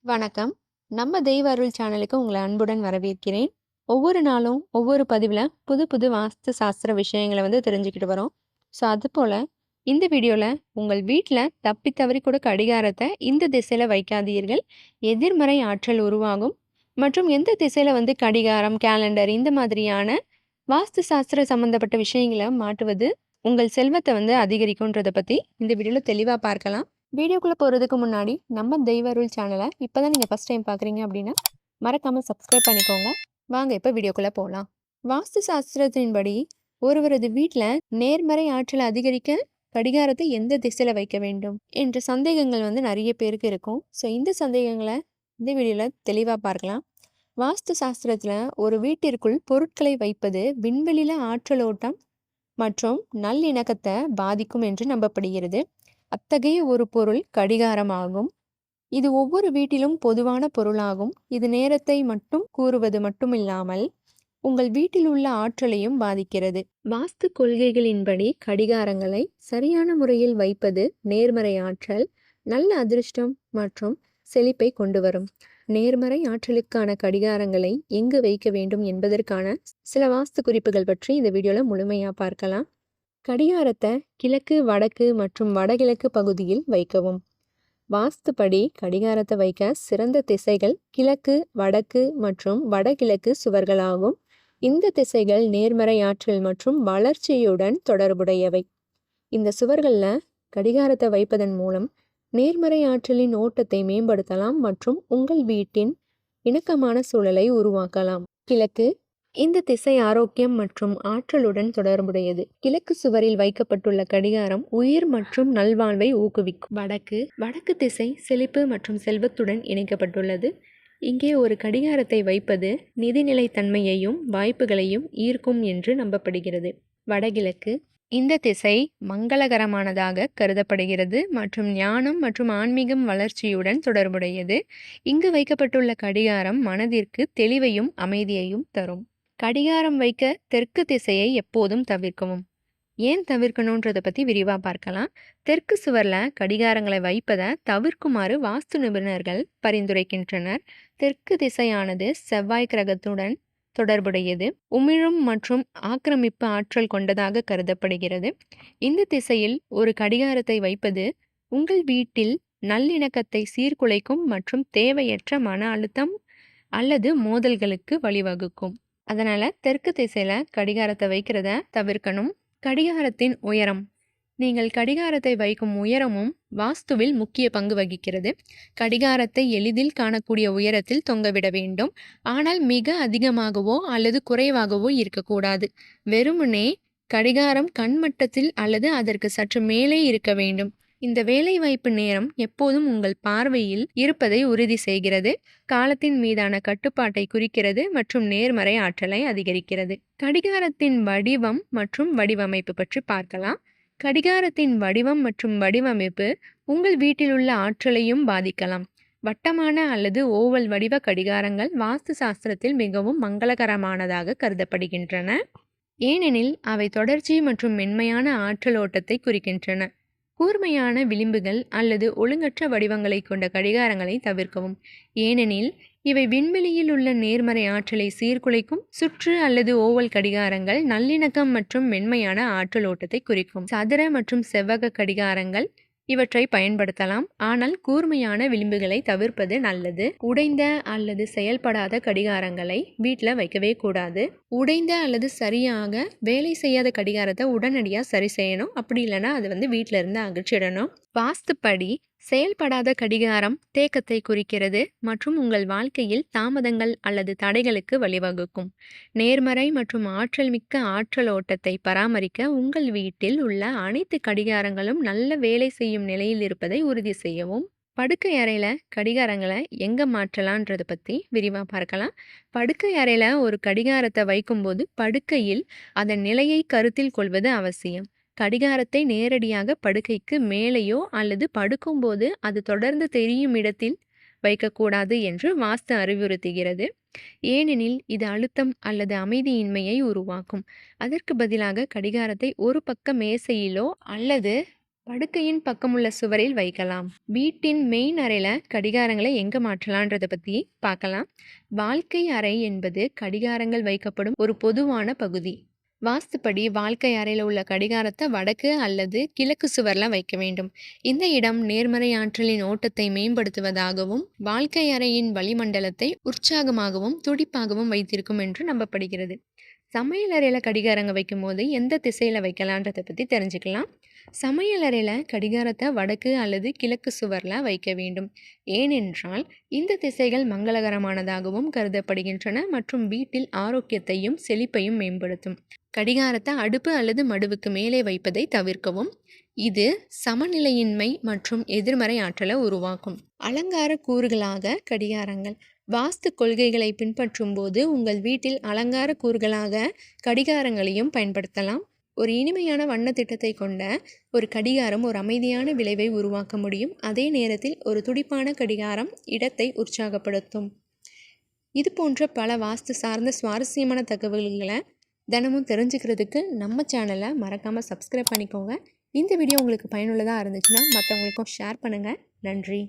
வணக்கம். நம்ம தெய்வ அருள் சேனலுக்கு உங்களை அன்புடன் வரவேற்கிறேன். ஒவ்வொரு நாளும் ஒவ்வொரு பதிவில் புது புது வாஸ்து சாஸ்திர விஷயங்களை தெரிஞ்சுக்கிட்டு வரோம். ஸோ அதுபோல் இந்த வீடியோவில் உங்கள் வீட்டில் தப்பி தவறி கூட கடிகாரத்தை இந்த திசையில் வைக்காதீர்கள். எதிர்மறை ஆற்றல் உருவாகும். மற்றும் எந்த திசையில் கடிகாரம், கேலண்டர் இந்த மாதிரியான வாஸ்து சாஸ்திர சம்மந்தப்பட்ட விஷயங்களை மாட்டுவது உங்கள் செல்வத்தை அதிகரிக்கும்ன்றதை பற்றி இந்த வீடியோவில் தெளிவாக பார்க்கலாம். வீடியோக்குள்ளே போகிறதுக்கு முன்னாடி நம்ம தெய்வ அருள் சேனலை இப்போ தான் நீங்கள் ஃபஸ்ட் டைம் பார்க்குறீங்க அப்படின்னா மறக்காமல் சப்ஸ்கிரைப் பண்ணிக்கோங்க. வாங்க இப்போ வீடியோக்குள்ளே போகலாம். வாஸ்து சாஸ்திரத்தின்படி ஒருவரது வீட்டில் நேர்மறை ஆற்றலை அதிகரிக்க கடிகாரத்தை எந்த திசையில் வைக்க வேண்டும் என்ற சந்தேகங்கள் நிறைய பேருக்கு இருக்கும். ஸோ இந்த சந்தேகங்களை இந்த வீடியோவில் தெளிவாக பார்க்கலாம். வாஸ்து சாஸ்திரத்தில் ஒரு வீட்டிற்குள் பொருட்களை வைப்பது விண்வெளியில் ஆற்றல் ஓட்டம் மற்றும் நல்லிணக்கத்தை பாதிக்கும் என்று நம்பப்படுகிறது. அத்தகைய ஒரு பொருள் கடிகாரமாகும். இது ஒவ்வொரு வீட்டிலும் பொதுவான பொருளாகும். இது நேரத்தை மட்டும் கூறுவது மட்டுமில்லாமல் உங்கள் வீட்டில் உள்ள ஆற்றலையும் பாதிக்கிறது. வாஸ்து கொள்கைகளின்படி கடிகாரங்களை சரியான முறையில் வைப்பது நேர்மறை ஆற்றல், நல்ல அதிர்ஷ்டம் மற்றும் செழிப்பை கொண்டு வரும். நேர்மறை ஆற்றலுக்கான கடிகாரங்களை எங்கு வைக்க வேண்டும் என்பதற்கான சில வாஸ்து குறிப்புகள் பற்றி இந்த வீடியோல முழுமையா பார்க்கலாம். கடிகாரத்தை கிழக்கு, வடக்கு மற்றும் வடகிழக்கு பகுதியில் வைக்கவும். வாஸ்துப்படி கடிகாரத்தை வைக்க சிறந்த திசைகள் கிழக்கு, வடக்கு மற்றும் வடகிழக்கு சுவர்களாகும். இந்த திசைகள் நேர்மறை ஆற்றல் மற்றும் வளர்ச்சியுடன் தொடர்புடையவை. இந்த சுவர்களில் கடிகாரத்தை வைப்பதன் மூலம் நேர்மறை ஆற்றலின் ஓட்டத்தை மேம்படுத்தலாம் மற்றும் உங்கள் வீட்டின் இணக்கமான சூழலை உருவாக்கலாம். கிழக்கு, இந்த திசை ஆரோக்கியம் மற்றும் ஆற்றலுடன் தொடர்புடையது. கிழக்கு சுவரில் வைக்கப்பட்டுள்ள கடிகாரம் உயிர் மற்றும் நல்வாழ்வை ஊக்குவிக்கும். வடக்கு திசை செழிப்பு மற்றும் செல்வத்துடன் இணைக்கப்பட்டுள்ளது. இங்கே ஒரு கடிகாரத்தை வைப்பது நிதிநிலைத்தன்மையையும் வாய்ப்புகளையும் ஈர்க்கும் என்று நம்பப்படுகிறது. வடகிழக்கு, இந்த திசை மங்களகரமானதாக கருதப்படுகிறது மற்றும் ஞானம் மற்றும் ஆன்மீகம் வளர்ச்சியுடன் தொடர்புடையது. இங்கு வைக்கப்பட்டுள்ள கடிகாரம் மனதிற்கு தெளிவையும் அமைதியையும் தரும். கடிகாரம் வைக்க தெற்கு திசையை எப்போதும் தவிர்க்கவும். ஏன் தவிர்க்கணுன்றதை பற்றி விரிவாக பார்க்கலாம். தெற்கு சுவரில் கடிகாரங்களை வைப்பதை தவிர்க்குமாறு வாஸ்து நிபுணர்கள் பரிந்துரைக்கின்றனர். தெற்கு திசையானது செவ்வாய் கிரகத்துடன் தொடர்புடையது, உமிழும் மற்றும் ஆக்கிரமிப்பு ஆற்றல் கொண்டதாக கருதப்படுகிறது. இந்த திசையில் ஒரு கடிகாரத்தை வைப்பது உங்கள் வீட்டில் நல்லிணக்கத்தை சீர்குலைக்கும் மற்றும் தேவையற்ற மன அழுத்தம் அல்லது மோதல்களுக்கு வழிவகுக்கும். அதனால் தெற்கு திசையில் கடிகாரத்தை வைக்கிறத தவிர்க்கணும். கடிகாரத்தின் உயரம். நீங்கள் கடிகாரத்தை வைக்கும் உயரமும் வாஸ்துவில் முக்கிய பங்கு வகிக்கிறது. கடிகாரத்தை எளிதில் காணக்கூடிய உயரத்தில் தொங்கவிட வேண்டும். ஆனால் மிக அதிகமாகவோ அல்லது குறைவாகவோ இருக்கக்கூடாது. வெறுமனே கடிகாரம் கண்மட்டத்தில் அல்லது அதற்கு சற்று மேலே இருக்க வேண்டும். இந்த வேலைவாய்ப்பு நேரம் எப்போதும் உங்கள் பார்வையில் இருப்பதை உறுதி செய்கிறது, காலத்தின் மீதான கட்டுப்பாட்டை குறிக்கிறது மற்றும் நேர்மறை ஆற்றலை அதிகரிக்கிறது. கடிகாரத்தின் வடிவம் மற்றும் வடிவமைப்பு பற்றி பார்க்கலாம். கடிகாரத்தின் வடிவம் மற்றும் வடிவமைப்பு உங்கள் வீட்டில் உள்ள ஆற்றலையும் பாதிக்கலாம். வட்டமான அல்லது ஓவல் வடிவ கடிகாரங்கள் வாஸ்து சாஸ்திரத்தில் மிகவும் மங்களகரமானதாக கருதப்படுகின்றன, ஏனெனில் அவை தொடர்ச்சி மற்றும் மென்மையான ஆற்றல் ஓட்டத்தை குறிக்கின்றன. கூர்மையான விளிம்புகள் அல்லது ஒழுங்கற்ற வடிவங்களை கொண்ட கடிகாரங்களை தவிர்க்கவும், ஏனெனில் இவை விண்வெளியில் உள்ள நேர்மறை ஆற்றலை சீர்குலைக்கும். சுற்று அல்லது ஓவல் கடிகாரங்கள் நல்லிணக்கம் மற்றும் மென்மையான ஆற்றல் ஓட்டத்தை குறிக்கும். சதுர மற்றும் செவ்வக கடிகாரங்கள் இவற்றை பயன்படுத்தலாம், ஆனால் கூர்மையான விளிம்புகளை தவிர்ப்பது நல்லது. உடைந்த அல்லது செயல்படாத கடிகாரங்களை வீட்டில் வைக்கவே கூடாது. உடைந்த அல்லது சரியாக வேலை செய்யாத கடிகாரத்தை உடனடியாக சரி செய்யணும். அப்படி இல்லைன்னா அது வீட்டில இருந்து அகற்றிடணும். வாஸ்துப்படி செயல்படாத கடிகாரம் தேக்கத்தை குறிக்கிறது மற்றும் உங்கள் வாழ்க்கையில் தாமதங்கள் அல்லது தடைகளுக்கு வழிவகுக்கும். நேர்மறை மற்றும் ஆற்றல் மிக்க ஆற்றல் ஓட்டத்தை பராமரிக்க உங்கள் வீட்டில் உள்ள அனைத்து கடிகாரங்களும் நல்ல வேலை செய்யும் நிலையில் இருப்பதை உறுதி செய்யவும். படுக்கை அறையில் கடிகாரங்களை எங்கே மாற்றலான்றதை பற்றி விரிவாக பார்க்கலாம். படுக்கை அறையில் ஒரு கடிகாரத்தை வைக்கும்போது படுக்கையில் அதன் நிலையை கருத்தில் கொள்வது அவசியம். கடிகாரத்தை நேரடியாக படுக்கைக்கு மேலேயோ அல்லது படுக்கும்போது அது தொடர்ந்து தெரியும் இடத்தில் வைக்கக்கூடாது என்று வாஸ்து அறிவுறுத்துகிறது, ஏனெனில் இது அழுத்தம் அல்லது அமைதியின்மையை உருவாக்கும். அதற்கு பதிலாக கடிகாரத்தை ஒரு பக்க மேசையிலோ அல்லது படுக்கையின் பக்கமுள்ள சுவரில் வைக்கலாம். வீட்டின் மெயின் அறையில கடிகாரங்களை எங்க மாற்றலான்றத பத்தி பார்க்கலாம். வாழ்க்கை அறை என்பது கடிகாரங்கள் வைக்கப்படும் ஒரு பொதுவான பகுதி. வாஸ்துப்படி வாழ்க்கை அறையில் உள்ள கடிகாரத்தை வடக்கு அல்லது கிழக்கு சுவர்ல வைக்க வேண்டும். இந்த இடம் நேர்மறை ஆற்றலின் ஓட்டத்தை மேம்படுத்துவதாகவும் வாழ்க்கை அறையின் வளிமண்டலத்தை உற்சாகமாகவும் துடிப்பாகவும் வைத்திருக்கும் என்று நம்பப்படுகிறது. சமையல் அறையில் கடிகாரங்க வைக்கும்போது எந்த திசையில் வைக்கலான்றதை பற்றி தெரிஞ்சுக்கலாம். சமையல் அறையில் கடிகாரத்தை வடக்கு அல்லது கிழக்கு சுவரில் வைக்க வேண்டும். ஏனென்றால் இந்த திசைகள் மங்களகரமானதாகவும் கருதப்படுகின்றன மற்றும் வீட்டில் ஆரோக்கியத்தையும் செழிப்பையும் மேம்படுத்தும். கடிகாரத்தை அடுப்பு அல்லது மடுவுக்கு மேலே வைப்பதை தவிர்க்கவும். இது சமநிலையின்மை மற்றும் எதிர்மறை ஆற்றலை உருவாக்கும். அலங்கார கூறுகளாக கடிகாரங்கள். வாஸ்து கொள்கைகளை பின்பற்றும் போது உங்கள் வீட்டில் அலங்கார கூறுகளாக கடிகாரங்களையும் பயன்படுத்தலாம். ஒரு இனிமையான வண்ண திட்டத்தை கொண்ட ஒரு கடிகாரம் ஒரு அமைதியான விளைவை உருவாக்க முடியும். அதே நேரத்தில் ஒரு துடிப்பான கடிகாரம் இடத்தை உற்சாகப்படுத்தும். இது போன்ற பல வாஸ்து சார்ந்த சுவாரஸ்யமான தகவல்களை தினமும் தெரிஞ்சுக்கிறதுக்கு நம்ம சேனலை மறக்காமல் சப்ஸ்கிரைப் பண்ணிக்கோங்க. இந்த வீடியோ உங்களுக்கு பயனுள்ளதாக இருந்துச்சுன்னா மற்றவங்களுக்கும் ஷேர் பண்ணுங்கள். நன்றி.